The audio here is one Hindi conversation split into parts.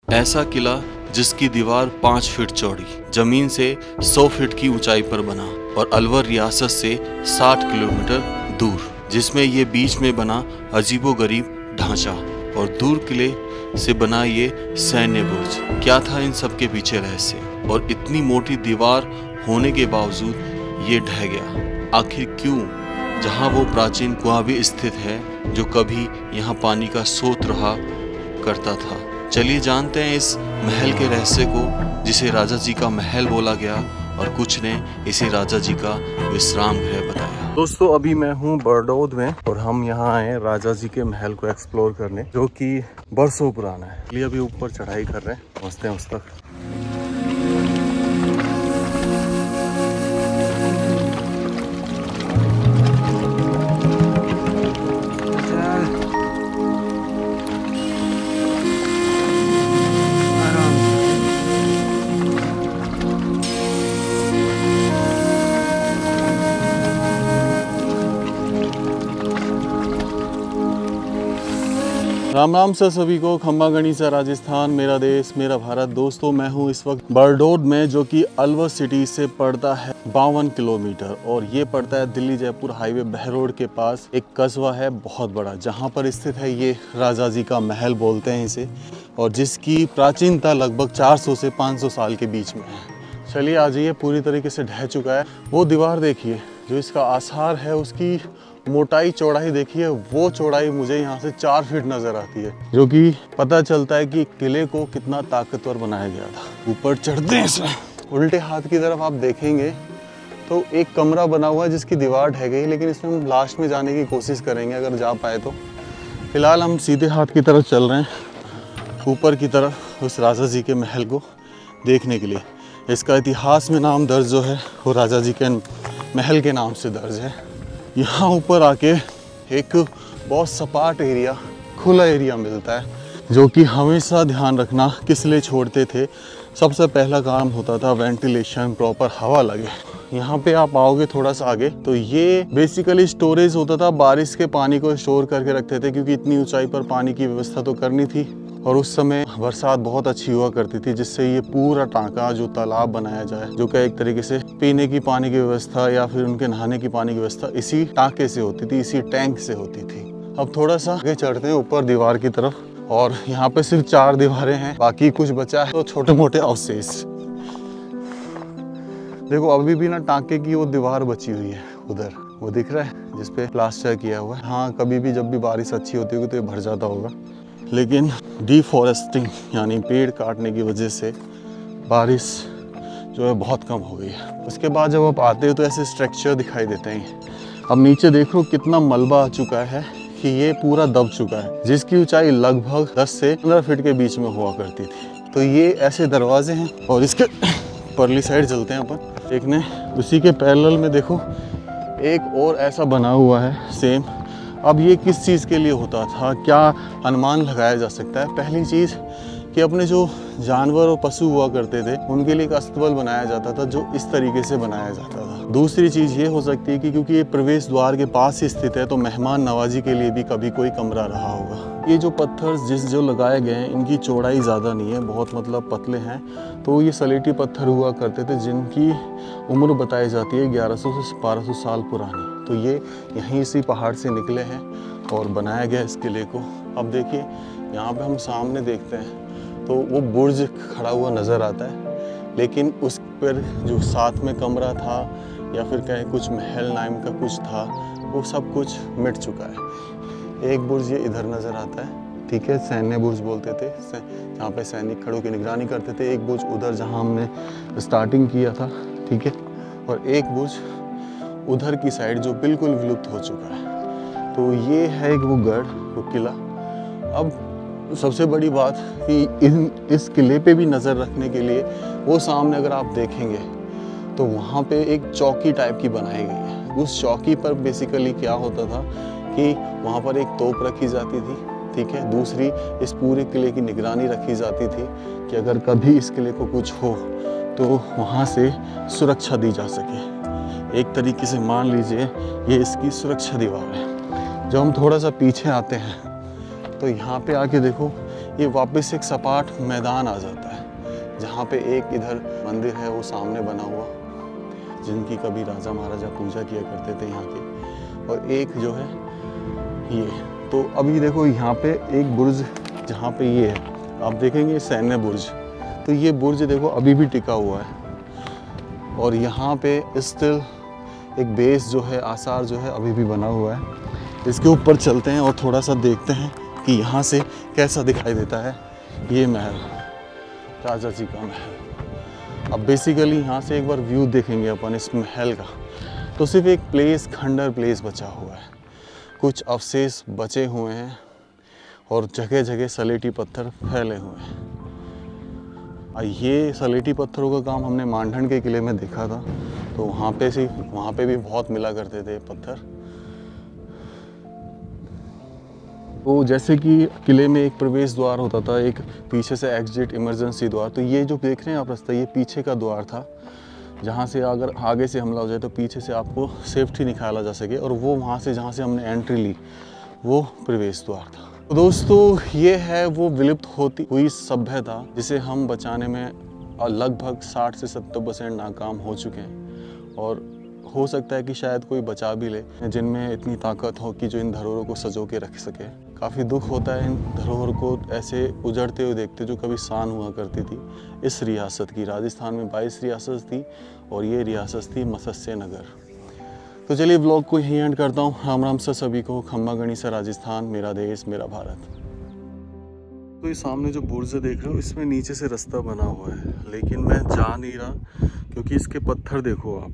ऐसा किला जिसकी दीवार 5 फीट चौड़ी, जमीन से 100 फीट की ऊंचाई पर बना और अलवर रियासत से 60 किलोमीटर दूर, जिसमें ये बीच में बना अजीबोगरीब ढांचा और दूर किले से बना ये सैन्य बुर्ज। क्या था इन सब के पीछे रहस्य? और इतनी मोटी दीवार होने के बावजूद ये ढह गया आखिर क्यों? जहाँ वो प्राचीन कुआं भी स्थित है जो कभी यहाँ पानी का स्रोत रहा करता था। चलिए जानते हैं इस महल के रहस्य को, जिसे राजा जी का महल बोला गया और कुछ ने इसे राजा जी का विश्राम गृह बताया। दोस्तों अभी मैं हूँ बरडोद में और हम यहाँ आए राजा जी के महल को एक्सप्लोर करने, जो कि बरसों पुराना है। इसलिए अभी ऊपर चढ़ाई कर रहे हैं, पहुँचते हैं उस तक। राम राम सर सभी को। खम्बा गणिसा राजस्थान, मेरा देश मेरा भारत। दोस्तों मैं हूँ इस वक्त बरडोद में, जो कि अलवर सिटी से पड़ता है 52 किलोमीटर और ये पड़ता है दिल्ली जयपुर हाईवे बहरोड के पास। एक कस्बा है बहुत बड़ा, जहाँ पर स्थित है ये राजा जी का महल बोलते हैं इसे, और जिसकी प्राचीनता लगभग 400 से 500 साल के बीच में है। चलिए आ जाइए। पूरी तरीके से ढह चुका है। वो दीवार देखिए जो इसका आसार है, उसकी मोटाई चौड़ाई देखिए। वो चौड़ाई मुझे यहाँ से 4 फीट नजर आती है, जो कि पता चलता है कि किले को कितना ताकतवर बनाया गया था। ऊपर चढ़ते हैं इसमें। उल्टे हाथ की तरफ आप देखेंगे तो एक कमरा बना हुआ है जिसकी दीवार ढह गई, लेकिन इसमें हम लास्ट में जाने की कोशिश करेंगे अगर जा पाए तो। फिलहाल हम सीधे हाथ की तरफ चल रहे हैं, ऊपर की तरफ, उस राजा जी के महल को देखने के लिए। इसका इतिहास में नाम दर्ज जो है वो राजा जी के महल के नाम से दर्ज है। यहाँ ऊपर आके एक बहुत सपाट एरिया, खुला एरिया मिलता है, जो कि हमेशा ध्यान रखना किस लिए छोड़ते थे। सबसे पहला काम होता था वेंटिलेशन, प्रॉपर हवा लगे। यहाँ पे आप आओगे थोड़ा सा आगे तो ये बेसिकली स्टोरेज होता था। बारिश के पानी को स्टोर करके रखते थे, क्योंकि इतनी ऊंचाई पर पानी की व्यवस्था तो करनी थी और उस समय बरसात बहुत अच्छी हुआ करती थी, जिससे ये पूरा टांका जो तालाब बनाया जाए, जो कि एक तरीके से पीने की पानी की व्यवस्था या फिर उनके नहाने की पानी की व्यवस्था इसी टांके से होती थी, इसी टैंक से होती थी। अब थोड़ा सा आगे चढ़ते हैं ऊपर दीवार की तरफ, और यहाँ पे सिर्फ 4 दीवारें हैं, बाकी कुछ बचा है तो छोटे मोटे अवशेष। देखो अभी भी ना टांके की वो दीवार बची हुई है उधर, वो दिख रहा है जिसपे प्लास्टर किया हुआ है। हाँ, कभी भी जब भी बारिश अच्छी होती होगी तो ये भर जाता होगा, लेकिन डिफॉरेस्टिंग यानी पेड़ काटने की वजह से बारिश जो है बहुत कम हो गई है। उसके बाद जब आप आते हो तो ऐसे स्ट्रक्चर दिखाई देते हैं। अब नीचे देखो कितना मलबा आ चुका है कि ये पूरा दब चुका है, जिसकी ऊंचाई लगभग 10 से 15 फीट के बीच में हुआ करती थी। तो ये ऐसे दरवाजे हैं, और इसके परली साइड चलते हैं अपन देखने। उसी के पैरेलल में देखो एक और ऐसा बना हुआ है सेम। अब ये किस चीज़ के लिए होता था, क्या अनुमान लगाया जा सकता है? पहली चीज़ कि अपने जो जानवर और पशु हुआ करते थे उनके लिए एक अस्तबल बनाया जाता था, जो इस तरीके से बनाया जाता था। दूसरी चीज़ ये हो सकती है कि क्योंकि ये प्रवेश द्वार के पास ही स्थित है, तो मेहमान नवाजी के लिए भी कभी कोई कमरा रहा होगा। ये जो पत्थर जो लगाए गए हैं, इनकी चौड़ाई ज़्यादा नहीं है, बहुत मतलब पतले हैं। तो ये सलेटी पत्थर हुआ करते थे, जिनकी उम्र बताई जाती है 1100 से 1200 साल पुरानी। तो ये यहीं इसी पहाड़ से निकले हैं और बनाया गया इस किले को। अब देखिए यहाँ पे हम सामने देखते हैं तो वो बुर्ज खड़ा हुआ नज़र आता है, लेकिन उस पर जो साथ में कमरा था या फिर कहीं कुछ महल नाम का कुछ था, वो सब कुछ मिट चुका है। एक बुर्ज ये इधर नज़र आता है, ठीक है, सैन्य बुर्ज बोलते थे, जहाँ पे सैनिक खड़ों की निगरानी करते थे। एक बुर्ज उधर जहाँ हमने स्टार्टिंग किया था, ठीक है, और एक बुर्ज उधर की साइड जो बिल्कुल विलुप्त हो चुका है। तो ये है वो गढ़, वो किला। अब सबसे बड़ी बात कि इस किले पे भी नज़र रखने के लिए वो सामने अगर आप देखेंगे तो वहाँ पे एक चौकी टाइप की बनाई गई है। उस चौकी पर बेसिकली क्या होता था कि वहाँ पर एक तोप रखी जाती थी, ठीक है। दूसरी, इस पूरे किले की निगरानी रखी जाती थी कि अगर कभी इस किले को कुछ हो तो वहाँ से सुरक्षा दी जा सके। एक तरीके से मान लीजिए ये इसकी सुरक्षा दीवार है। जब हम थोड़ा सा पीछे आते हैं तो यहाँ पे आके देखो, ये वापस एक सपाट मैदान आ जाता है, जहाँ पे एक इधर मंदिर है वो सामने बना हुआ, जिनकी कभी राजा महाराजा पूजा किया करते थे यहाँ की, और एक जो है ये। तो अभी देखो यहाँ पे एक बुर्ज जहाँ पे ये है, आप देखेंगे सैन्य बुर्ज, तो ये बुर्ज देखो अभी भी टिका हुआ है, और यहाँ पे स्टिल एक बेस जो है, आसार जो है अभी भी बना हुआ है। इसके ऊपर चलते हैं और थोड़ा सा देखते हैं कि यहाँ से कैसा दिखाई देता है ये महल, राजा जी का महल। अब बेसिकली यहाँ से एक बार व्यू देखेंगे अपन इस महल का, तो सिर्फ एक प्लेस, खंडर प्लेस बचा हुआ है, कुछ अवशेष बचे हुए हैं और जगह जगह सलेटी पत्थर फैले हुए हैं। ये सलेटी पत्थरों का काम हमने मानठन के किले में देखा था, तो वहाँ पे भी बहुत मिला करते थे पत्थर। तो जैसे कि किले में एक प्रवेश द्वार होता था, एक पीछे से एग्जिट इमरजेंसी द्वार, तो ये जो देख रहे हैं आप रास्ता, ये पीछे का द्वार था, जहाँ से अगर आगे से हमला हो जाए तो पीछे से आपको सेफ्टी निकाला जा सके, और वो वहाँ से जहाँ से हमने एंट्री ली वो प्रवेश द्वार था। तो दोस्तों ये है वो विलुप्त होती हुई सभ्यता जिसे हम बचाने में लगभग 60 से 70% नाकाम हो चुके हैं, और हो सकता है कि शायद कोई बचा भी ले जिनमें इतनी ताकत हो कि जो इन धरोहरों को सजो के रख सके। काफ़ी दुख होता है इन धरोहर को ऐसे उजड़ते हुए देखते, जो कभी शान हुआ करती थी इस रियासत की। राजस्थान में 22 रियासत थी और ये रियासत थी मत्स्य नगर। तो चलिए ब्लॉग को यहीं एंड करता हूँ। राम राम से सभी को, खम्मा गणिसा राजस्थान, मेरा देश मेरा भारत। तो ये सामने जो बुर्ज देख रहे हो, इसमें नीचे से रास्ता बना हुआ है, लेकिन मैं जा नहीं रहा क्योंकि इसके पत्थर देखो आप,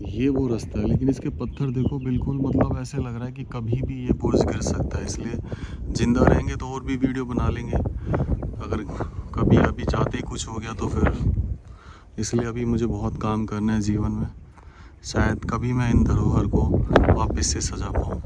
ये वो रास्ता है, लेकिन इसके पत्थर देखो, बिल्कुल मतलब ऐसे लग रहा है कि कभी भी ये बुर्ज गिर सकता है। इसलिए जिंदा रहेंगे तो और भी वीडियो बना लेंगे, अगर कभी अभी चाहते ही कुछ हो गया तो फिर। इसलिए अभी मुझे बहुत काम करना है जीवन में, शायद कभी मैं इन धरोहर को वापस से सजा पाऊँ।